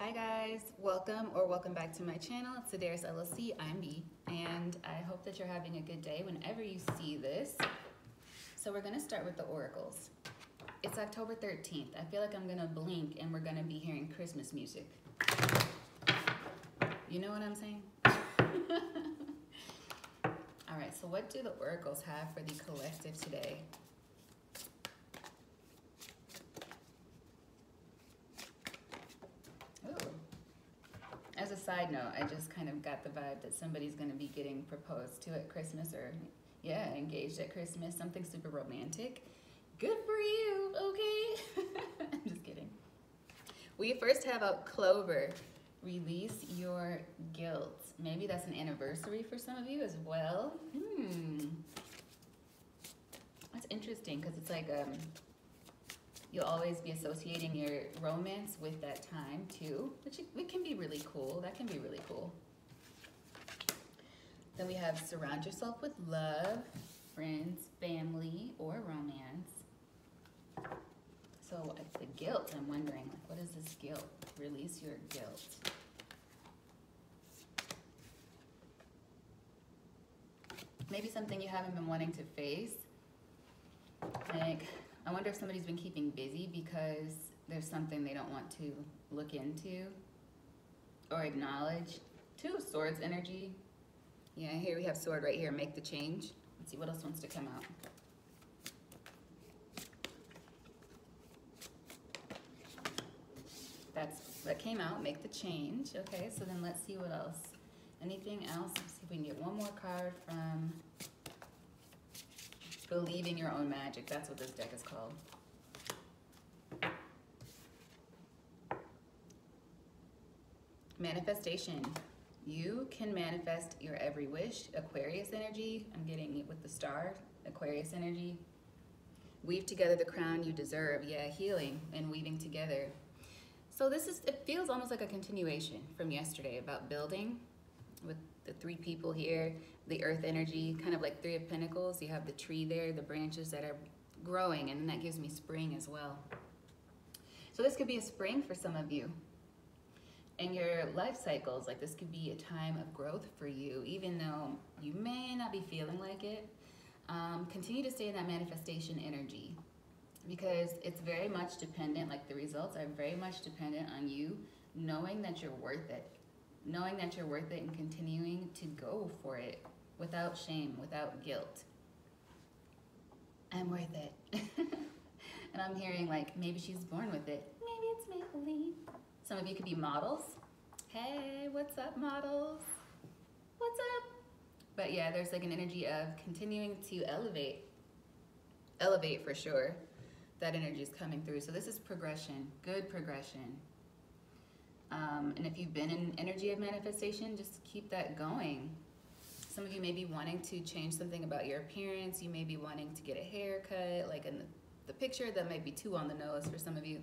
Hi guys, welcome back to my channel. It's Sedaris LLC. I'm B, and I hope that you're having a good day whenever you see this. So we're gonna start with the oracles. It's October 13th. I feel like I'm gonna blink and we're gonna be hearing Christmas music. You know what I'm saying? All right, so what do the oracles have for the collective today? As a side note, I just kind of got the vibe that somebody's going to be getting proposed to at Christmas or, yeah, engaged at Christmas, something super romantic. Good for you, okay? I'm just kidding. We first have out Clover, release your guilt. Maybe that's an anniversary for some of you as well. That's interesting because it's like you'll always be associating your romance with that time too, which it can be really cool. That can be really cool. Then we have surround yourself with love, friends, family, or romance. So the guilt, I'm wondering, like, what is this guilt? Release your guilt. Maybe something you haven't been wanting to face. Like, I wonder if somebody's been keeping busy because there's something they don't want to look into or acknowledge. Two of Swords energy. Yeah, here we have Sword right here, make the change. Let's see what else wants to come out. That came out, make the change. Okay, so then let's see what else. Anything else? Let's see if we can get one more card from Believing Your Own Magic. That's what this deck is called. Manifestation. You can manifest your every wish. Aquarius energy. I'm getting it with the star. Aquarius energy. Weave together the crown you deserve. Yeah, healing and weaving together. So it feels almost like a continuation from yesterday about building with the three people here, the earth energy, kind of like Three of Pentacles. You have the tree there, the branches that are growing, and that gives me spring as well. So this could be a spring for some of you. In your life cycles, like this could be a time of growth for you, even though you may not be feeling like it. Continue to stay in that manifestation energy because it's very much dependent, like the results are very much dependent on you knowing that you're worth it. Knowing that you're worth it and continuing to go for it without shame, without guilt. I'm worth it. And I'm hearing like, maybe she's born with it. Maybe it's make-believe. Some of you could be models. Hey, what's up, models? What's up? But yeah, there's like an energy of continuing to elevate. Elevate for sure. That energy is coming through. So this is progression, good progression. And if you've been in energy of manifestation, just keep that going. Some of you may be wanting to change something about your appearance. You may be wanting to get a haircut, like in the picture that might be too on the nose for some of you.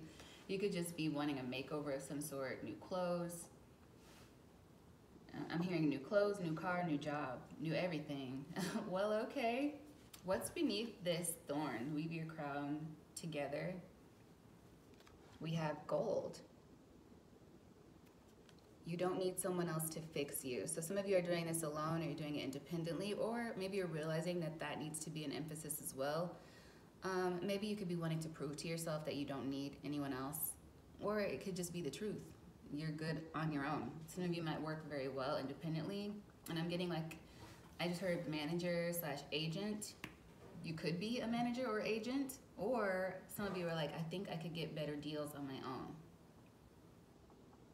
You could just be wanting a makeover of some sort, new clothes. I'm hearing new clothes, new car, new job, new everything. Well, okay. What's beneath this thorn? Weave your crown together. We have gold. You don't need someone else to fix you. So some of you are doing this alone, or you're doing it independently, or maybe you're realizing that that needs to be an emphasis as well. Maybe you could be wanting to prove to yourself that you don't need anyone else, or it could just be the truth. You're good on your own. Some of you might work very well independently, and I'm getting like, I just heard manager / agent. You could be a manager or agent, or some of you are like, I think I could get better deals on my own.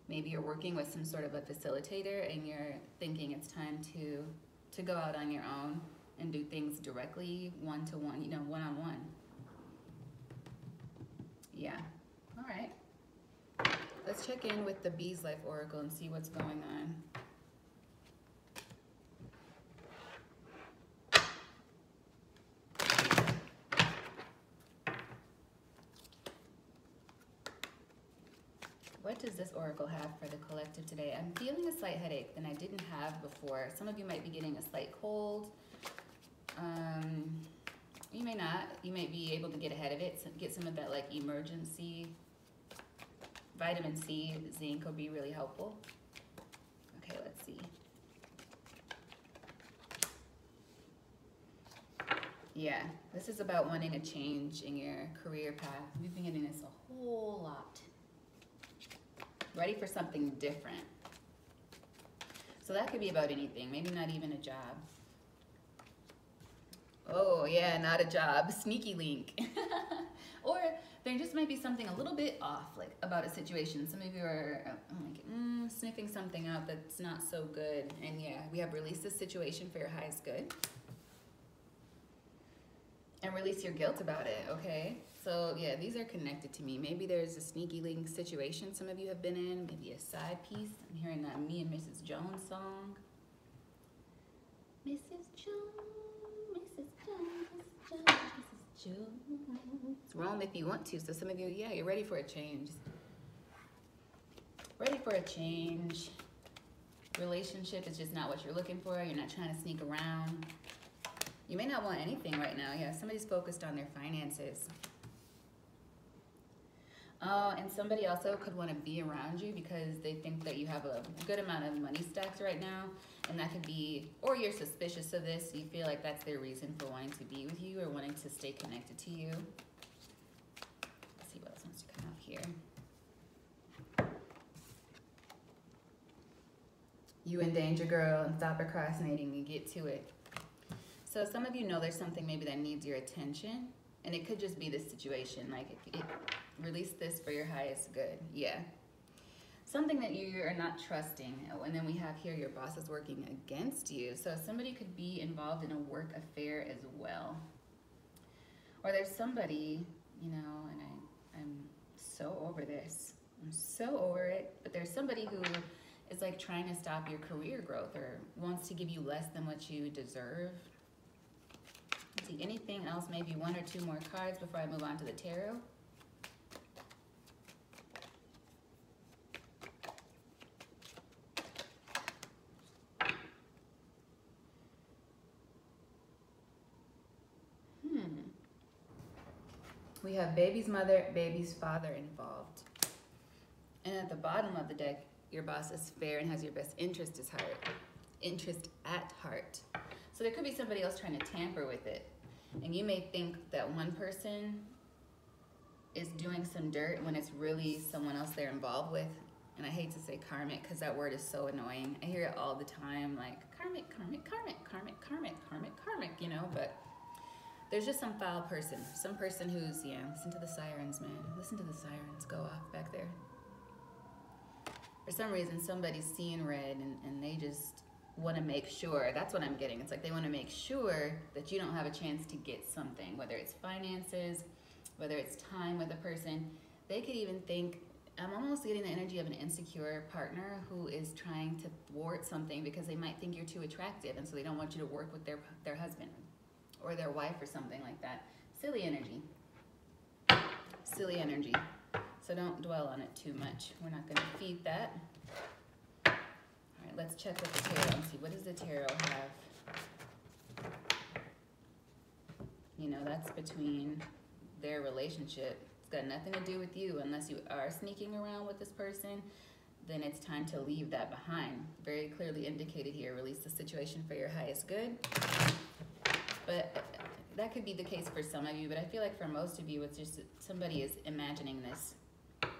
Maybe you're working with some sort of a facilitator and you're thinking it's time to go out on your own and do things directly, one-to-one, you know, one-on-one. Yeah, all right. Let's check in with the Bees Life Oracle and see what's going on. What does this oracle have for the collective today? I'm feeling a slight headache than I didn't have before. Some of you might be getting a slight cold. You may not. You might be able to get ahead of it, get some of that like emergency Vitamin C, zinc will be really helpful. Okay, let's see. Yeah, this is about wanting a change in your career path. We've been getting this a whole lot. Ready for something different. So that could be about anything, maybe not even a job. Oh yeah, not a job, sneaky link. Or there just might be something a little bit off, like about a situation. Some of you are like, sniffing something out that's not so good. And yeah, we have release this situation for your highest good. And release your guilt about it, okay? So yeah, these are connected to me. Maybe there's a sneaky link situation some of you have been in, maybe a side piece. I'm hearing that Me and Mrs. Jones song. Mrs. Jones, Mrs. Jones, Mrs. Jones, Mrs. Jones. Roam if you want to. So some of you, yeah, you're ready for a change. Ready for a change. Relationship is just not what you're looking for. You're not trying to sneak around. You may not want anything right now. Yeah, somebody's focused on their finances. Oh, and somebody also could want to be around you because they think that you have a good amount of money stacked right now. And that could be, or you're suspicious of this. You feel like that's their reason for wanting to be with you or wanting to stay connected to you. Let's see what else wants to come out here. You in danger, girl, and stop procrastinating and get to it. So some of you know there's something maybe that needs your attention, and it could just be this situation, like release this for your highest good. Yeah. Something that you are not trusting. And then we have here your boss is working against you. So somebody could be involved in a work affair as well. Or there's somebody, you know, and I'm so over this. I'm so over it. But there's somebody who is like trying to stop your career growth or wants to give you less than what you deserve. Let's see, anything else? Maybe one or two more cards before I move on to the tarot. We have baby's mother, baby's father involved. And at the bottom of the deck, your boss is fair and has your best interest at heart. So there could be somebody else trying to tamper with it. And you may think that one person is doing some dirt when it's really someone else they're involved with. And I hate to say karmic because that word is so annoying. I hear it all the time, like karmic, karmic, karmic, karmic, karmic, karmic, karmic, you know, but there's just some foul person. Some person who's, yeah, listen to the sirens, man. Listen to the sirens go off back there. For some reason, somebody's seeing red and they just want to make sure. That's what I'm getting. It's like they want to make sure that you don't have a chance to get something, whether it's finances, whether it's time with a person. They could even think, I'm almost getting the energy of an insecure partner who is trying to thwart something because they might think you're too attractive and so they don't want you to work with their husband or their wife or something like that. Silly energy. Silly energy. So don't dwell on it too much. We're not going to feed that. All right, let's check with the tarot and see, what does the tarot have? You know, that's between their relationship. It's got nothing to do with you. Unless you are sneaking around with this person, then it's time to leave that behind. Very clearly indicated here, release the situation for your highest good. But that could be the case for some of you, but I feel like for most of you, it's just somebody is imagining this.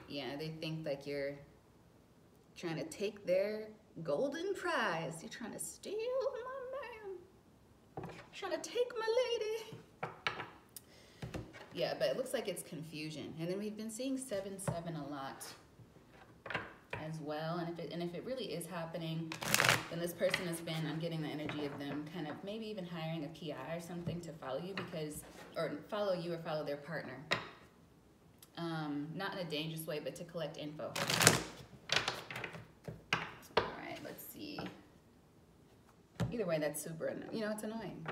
Yeah, they think like you're trying to take their golden prize. You're trying to steal my man. You're trying to take my lady. Yeah, but it looks like it's confusion. And then we've been seeing 7-7 a lot as well. And if it really is happening, then this person has been, I'm getting the energy of them kind of maybe even hiring a PI or something to follow you or follow you or follow their partner. Not in a dangerous way, but to collect info. All right, let's see. Either way, that's super, you know, it's annoying.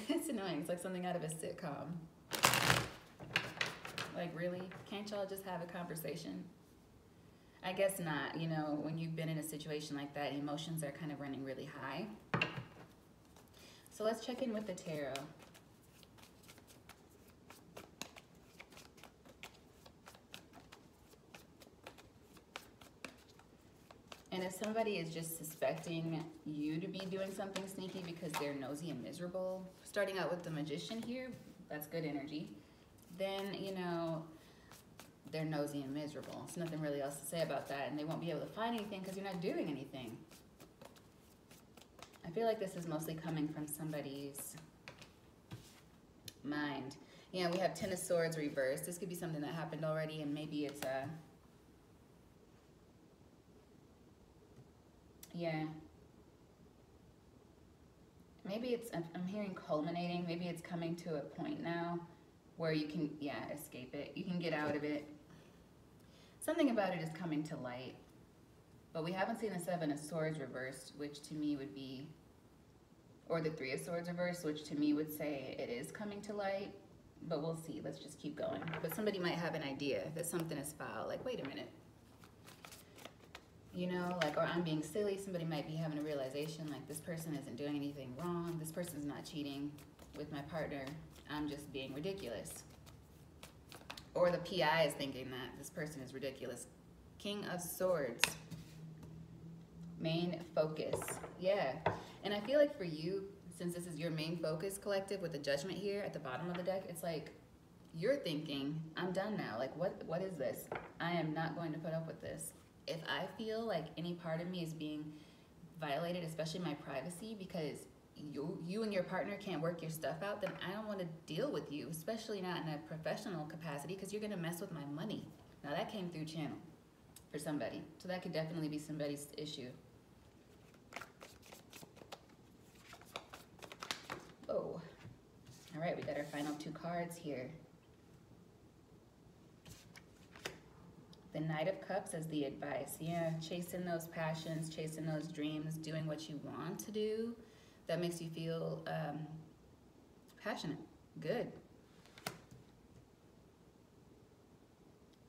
It's annoying. It's like something out of a sitcom. Like, really? Can't y'all just have a conversation? I guess not. You know, when you've been in a situation like that, emotions are kind of running really high. So let's check in with the tarot. And if somebody is just suspecting you to be doing something sneaky because they're nosy and miserable, starting out with the Magician here, that's good energy, then, you know, they're nosy and miserable. There's nothing really else to say about that, and they won't be able to find anything because you're not doing anything. I feel like this is mostly coming from somebody's mind. Yeah, we have Ten of Swords reversed. This could be something that happened already, and maybe it's a... Yeah. Maybe it's, I'm hearing culminating. Maybe it's coming to a point now where you can, yeah, escape it. You can get out of it. Something about it is coming to light. But we haven't seen the Seven of Swords reversed, which to me would be, or the Three of Swords reversed, which to me would say it is coming to light. But we'll see. Let's just keep going. But somebody might have an idea that something is foul. Like, wait a minute. You know, like, or I'm being silly. Somebody might be having a realization, like, this person isn't doing anything wrong. This person's not cheating with my partner. I'm just being ridiculous. Or the PI is thinking that this person is ridiculous. King of Swords. Main focus. Yeah. And I feel like for you, since this is your main focus collective with the Judgment here at the bottom of the deck, it's like you're thinking, I'm done now. Like, what is this? I am not going to put up with this. If I feel like any part of me is being violated, especially my privacy, because you and your partner can't work your stuff out, then I don't want to deal with you, especially not in a professional capacity, because you're going to mess with my money. Now, that came through channel for somebody. So that could definitely be somebody's issue. Oh. All right, we got our final two cards here. The Knight of Cups as the advice. Yeah, chasing those passions, chasing those dreams, doing what you want to do. That makes you feel passionate. Good.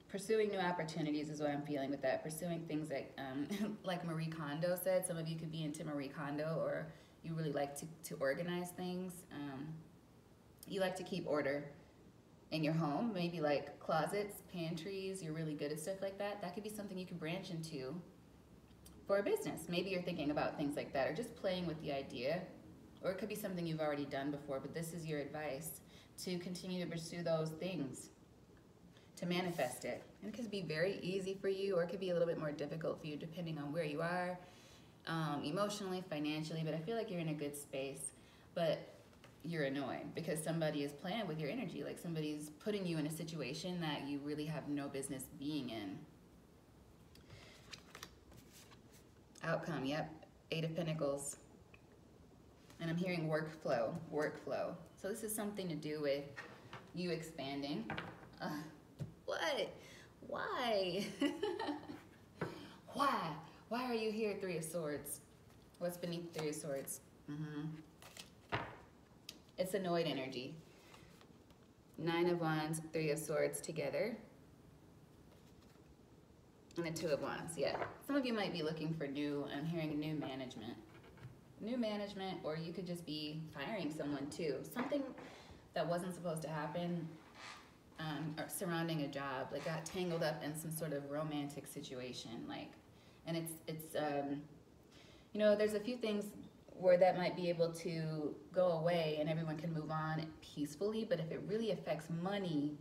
Pursuing new opportunities is what I'm feeling with that. Pursuing things that, like Marie Kondo said, some of you could be into Marie Kondo, or you really like to organize things. You like to keep order in your home, maybe like closets, pantries, you're really good at stuff like that. That could be something you can branch into for a business. Maybe you're thinking about things like that, or just playing with the idea. Or it could be something you've already done before, but this is your advice to continue to pursue those things, to manifest it. And it could be very easy for you, or it could be a little bit more difficult for you depending on where you are, emotionally, financially, but I feel like you're in a good space. But you're annoyed because somebody is playing with your energy, like somebody's putting you in a situation that you really have no business being in. Outcome, yep, Eight of Pentacles. And I'm hearing workflow. So this is something to do with you expanding. What? Why? Why are you here, Three of Swords? What's beneath Three of Swords? It's annoyed energy. Nine of Wands, Three of Swords together. And the Two of Wands, yeah. Some of you might be looking for I'm hearing new management. New management, or you could just be firing someone too. Something that wasn't supposed to happen or surrounding a job, like got tangled up in some sort of romantic situation. Like, and it's you know, there's a few things where that might be able to go away and everyone can move on peacefully, but if it really affects money,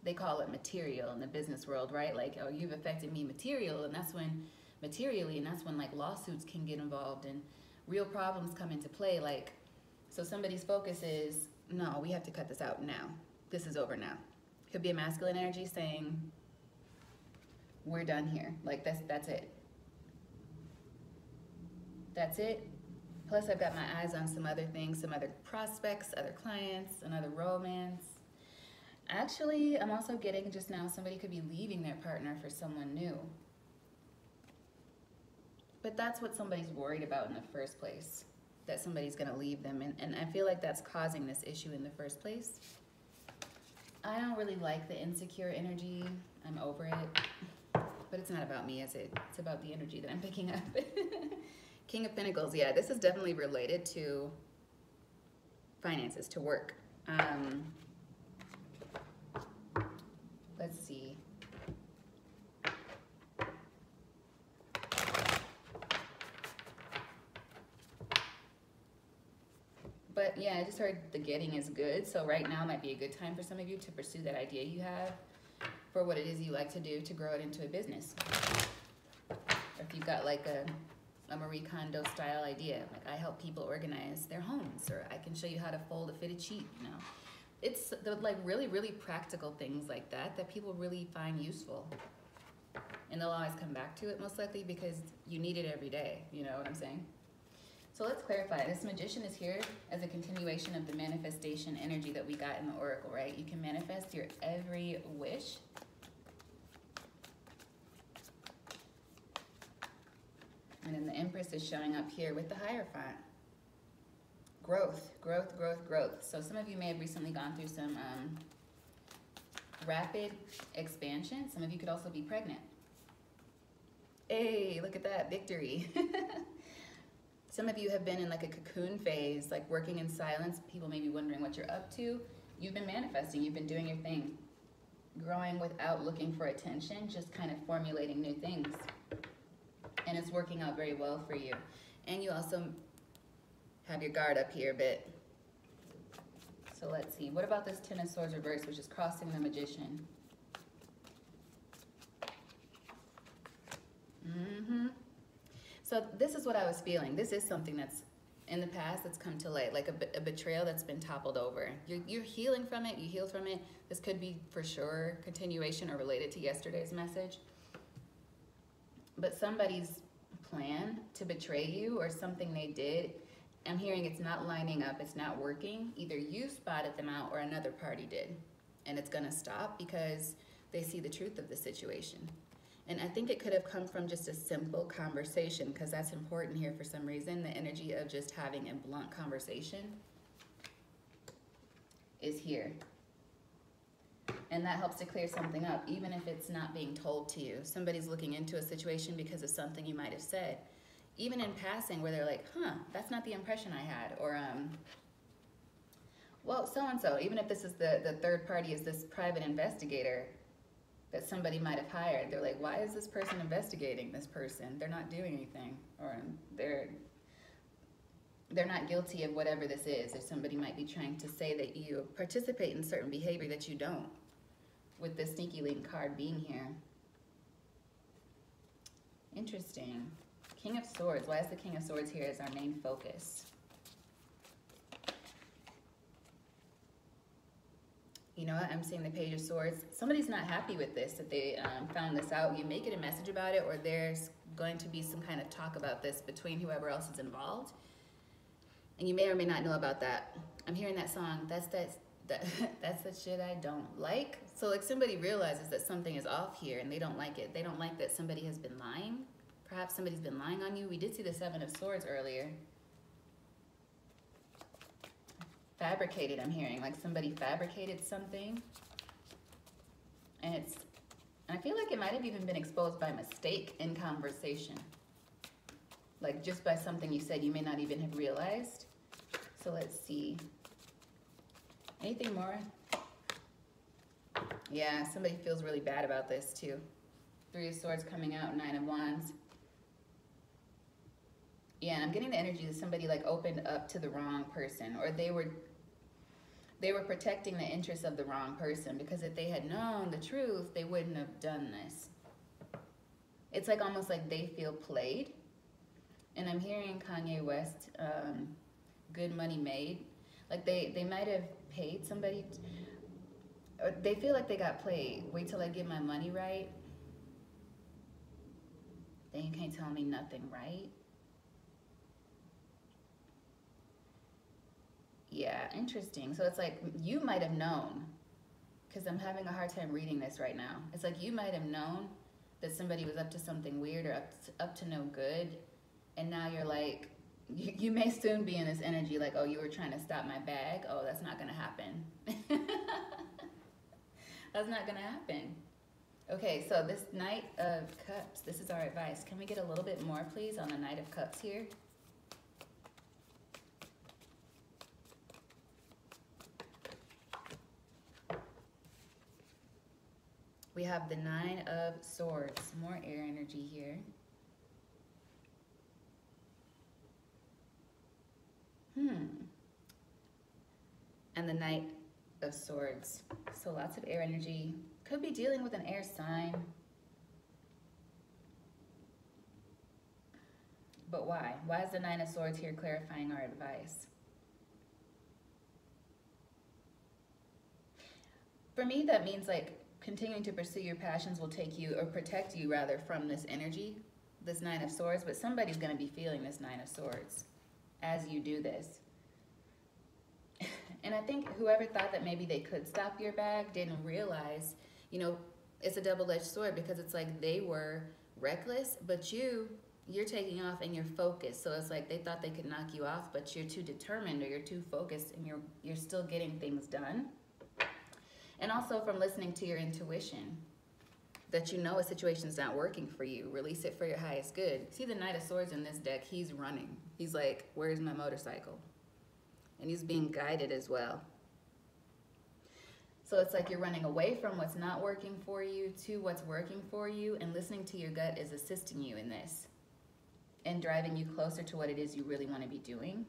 they call it material in the business world, right? Like, oh, you've affected me materially, and that's when like lawsuits can get involved and real problems come into play. Like, so somebody's focus is, no, we have to cut this out now. This is over now. Could be a masculine energy saying, we're done here. Like, that's it. That's it. Plus, I've got my eyes on some other things, some other prospects, other clients, another romance. Actually, I'm also getting just now somebody could be leaving their partner for someone new. But that's what somebody's worried about in the first place, that somebody's going to leave them. And I feel like that's causing this issue in the first place. I don't really like the insecure energy. I'm over it. But it's not about me, is it? It's about the energy that I'm picking up. King of Pentacles, yeah, this is definitely related to finances, to work. Let's see. Yeah, I just heard the getting is good. So right now might be a good time for some of you to pursue that idea you have for what it is you like to do to grow it into a business. Or if you've got like a Marie Kondo style idea, like I help people organize their homes, or I can show you how to fold a fitted sheet, you know. It's the like really, really practical things like that that people really find useful. And they'll always come back to it most likely because you need it every day, you know what I'm saying? So let's clarify. This Magician is here as a continuation of the manifestation energy that we got in the Oracle, right? You can manifest your every wish. And then the Empress is showing up here with the Hierophant. Growth, growth, growth, growth. So some of you may have recently gone through some rapid expansion. Some of you could also be pregnant. Hey, look at that, victory. Some of you have been in like a cocoon phase, like working in silence. People may be wondering what you're up to. You've been manifesting, you've been doing your thing. Growing without looking for attention, just kind of formulating new things. And it's working out very well for you. And you also have your guard up here a bit. So let's see, what about this Ten of Swords reverse, which is crossing the Magician? So this is what I was feeling. This is something that's in the past that's come to light, like a betrayal that's been toppled over. You're healing from it, you healed from it. This could be for sure continuation or related to yesterday's message. But somebody's plan to betray you or something they did, I'm hearing it's not lining up, it's not working. Either you spotted them out or another party did. And it's gonna stop because they see the truth of the situation. And I think it could have come from just a simple conversation, because that's important here for some reason. The energy of just having a blunt conversation is here. And that helps to clear something up, even if it's not being told to you. Somebody's looking into a situation because of something you might have said. Even in passing, where they're like, huh, that's not the impression I had. Or, well, so-and-so, even if this is the third party is this private investigator that somebody might have hired. They're like, why is this person investigating this person? They're not doing anything. Or they're not guilty of whatever this is. Or somebody might be trying to say that you participate in certain behavior that you don't, with the Sneaky Link card being here. Interesting. King of Swords. Why is the King of Swords here as our main focus? You know what? I'm seeing the Page of Swords. Somebody's not happy with this, that they found this out. You may get a message about it, or there's going to be some kind of talk about this between whoever else is involved. And you may or may not know about that. I'm hearing that song, that's the shit I don't like. So like somebody realizes that something is off here and they don't like it. They don't like that somebody has been lying. Perhaps somebody's been lying on you. We did see the Seven of Swords earlier. Fabricated, I'm hearing, like somebody fabricated something. And I feel like it might have even been exposed by mistake in conversation. Like just by something you said you may not even have realized. So let's see. Anything more? Yeah, somebody feels really bad about this too. Three of Swords coming out, Nine of Wands. Yeah, and I'm getting the energy that somebody like opened up to the wrong person, or they were protecting the interests of the wrong person, because if they had known the truth, they wouldn't have done this. It's like almost like they feel played. And I'm hearing Kanye West, good money made. Like they might have paid somebody, or they feel like they got played. Wait till I get my money right. Then you can't tell me nothing, right? Yeah, interesting. So it's like you might have known, because I'm having a hard time reading this right now. It's like you might have known that somebody was up to something weird or up to no good. And now you're like, you may soon be in this energy like, oh, you were trying to stop my bag. Oh, that's not going to happen. That's not going to happen. Okay, so this Knight of Cups, this is our advice. Can we get a little bit more, please, on the Knight of Cups here? We have the Nine of Swords, more air energy here. and the Knight of Swords. So lots of air energy. Could be dealing with an air sign. But why? Why is the Nine of Swords here clarifying our advice? For me, that means like continuing to pursue your passions will take you, or protect you rather, from this energy, this Nine of Swords. But somebody's going to be feeling this Nine of Swords as you do this. And I think whoever thought that maybe they could stop your bag didn't realize, you know, it's a double-edged sword, because it's like they were reckless, but you're taking off and you're focused. So it's like they thought they could knock you off, but you're too determined, or you're too focused, and you're still getting things done. And also from listening to your intuition, that you know a situation's not working for you. Release it for your highest good. See the Knight of Swords in this deck, he's running. He's like, where's my motorcycle? And he's being guided as well. So it's like you're running away from what's not working for you to what's working for you, and listening to your gut is assisting you in this and driving you closer to what it is you really want to be doing.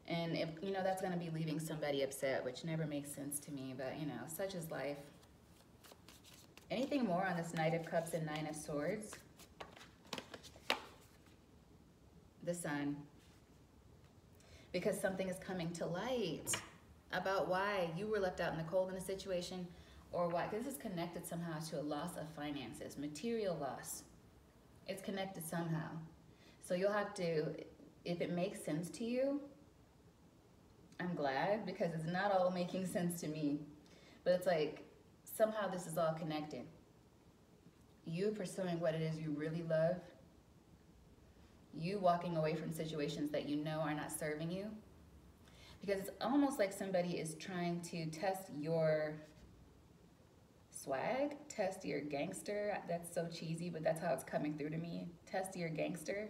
And if, you know, that's going to be leaving somebody upset, which never makes sense to me, but, you know, such is life. Anything more on this Knight of Cups and Nine of Swords? The Sun. Because something is coming to light about why you were left out in the cold in a situation, or why, because this is connected somehow to a loss of finances, material loss. It's connected somehow. So you'll have to, if it makes sense to you, I'm glad, because it's not all making sense to me. But it's like, somehow this is all connected. You pursuing what it is you really love, you walking away from situations that you know are not serving you. Because it's almost like somebody is trying to test your swag, test your gangster. That's so cheesy, but that's how it's coming through to me. Test your gangster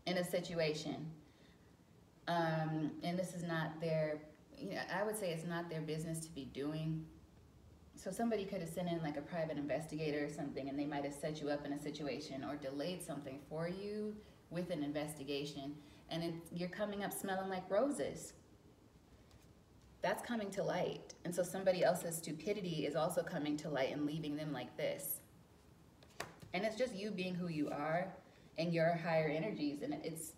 in a situation. And this is not their, you know, I would say it's not their business to be doing. So somebody could have sent in like a private investigator or something, and they might have set you up in a situation or delayed something for you with an investigation, and you're coming up smelling like roses. That's coming to light. And so somebody else's stupidity is also coming to light and leaving them like this. And it's just you being who you are and your higher energies, and it's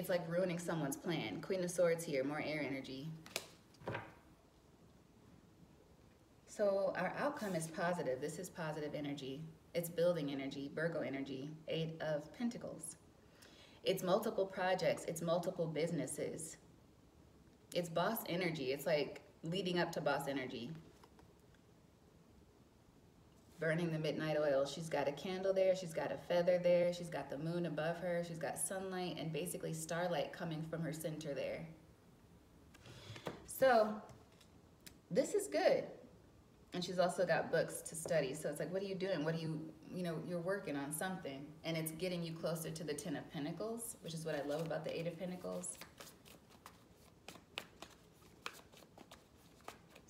like ruining someone's plan. Queen of Swords here, more air energy. So our outcome is positive. This is positive energy. It's building energy, Virgo energy, 8 of Pentacles. It's multiple projects. It's multiple businesses. It's boss energy. It's like leading up to boss energy. Burning the midnight oil. She's got a candle there. She's got a feather there. She's got the moon above her. She's got sunlight and basically starlight coming from her center there. So this is good. And she's also got books to study. So it's like, what are you doing? What are you know, you're working on something. And it's getting you closer to the 10 of Pentacles, which is what I love about the 8 of Pentacles.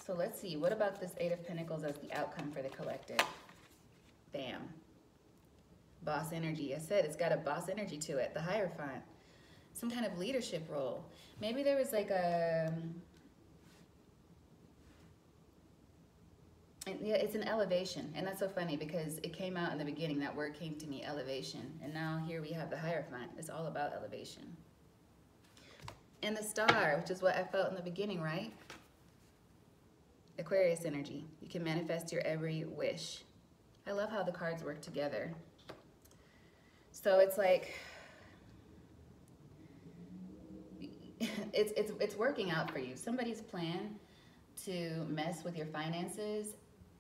So let's see, what about this 8 of Pentacles as the outcome for the collective? Bam. Boss energy. I said it's got a boss energy to it, the Hierophant. Some kind of leadership role. Maybe there was like a... yeah, it's an elevation, and that's so funny because it came out in the beginning, that word came to me, elevation, and now here we have the Hierophant. It's all about elevation. And the Star, which is what I felt in the beginning, right? Aquarius energy. You can manifest your every wish. I love how the cards work together. So it's like, it's working out for you. Somebody's plan to mess with your finances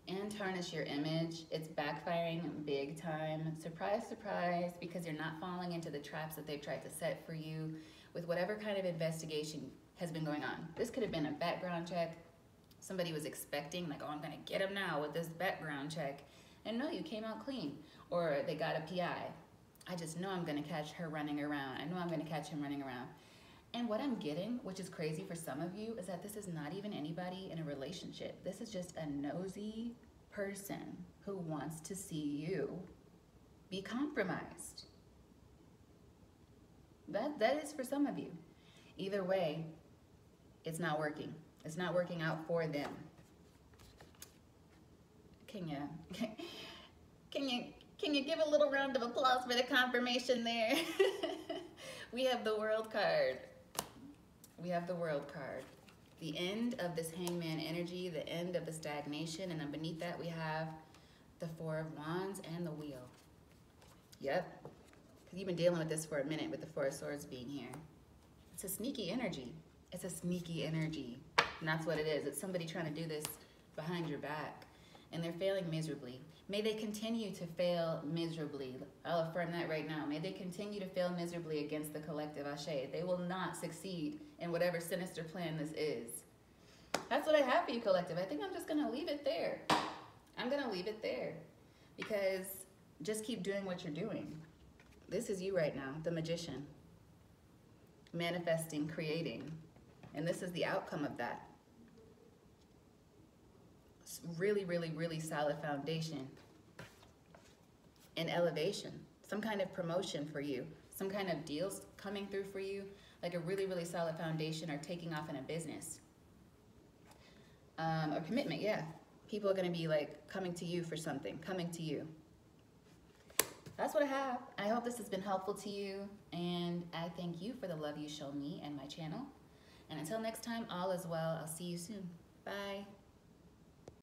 and tarnish your image, it's backfiring big time. Surprise, surprise, because you're not falling into the traps that they've tried to set for you with whatever kind of investigation has been going on. This could have been a background check. Somebody was expecting, like, oh, I'm gonna get him now with this background check. And no, you came out clean. Or they got a PI. I just know I'm gonna catch her running around. I know I'm gonna catch him running around. And what I'm getting, which is crazy for some of you, is that this is not even anybody in a relationship. This is just a nosy person who wants to see you be compromised. That is for some of you. Either way, it's not working. It's not working out for them. Can you give a little round of applause for the confirmation there? We have the World card. We have the World card. The end of this Hangman energy, the end of the stagnation, and then beneath that we have the Four of Wands and the Wheel. Yep. Because you've been dealing with this for a minute with the Four of Swords being here. It's a sneaky energy. It's a sneaky energy. And that's what it is. It's somebody trying to do this behind your back. And they're failing miserably. May they continue to fail miserably. I'll affirm that right now. May they continue to fail miserably against the collective. Ashe. They will not succeed in whatever sinister plan this is. That's what I have for you, collective. I think I'm just going to leave it there. I'm going to leave it there. Because just keep doing what you're doing. This is you right now, the Magician. Manifesting, creating. And this is the outcome of that. Really, really, really solid foundation and elevation. Some kind of promotion for you. Some kind of deals coming through for you. Like a really, really solid foundation or taking off in a business. Or commitment, yeah. People are going to be like coming to you for something. Coming to you. That's what I have. I hope this has been helpful to you. And I thank you for the love you show me and my channel. And until next time, all is well. I'll see you soon. Bye.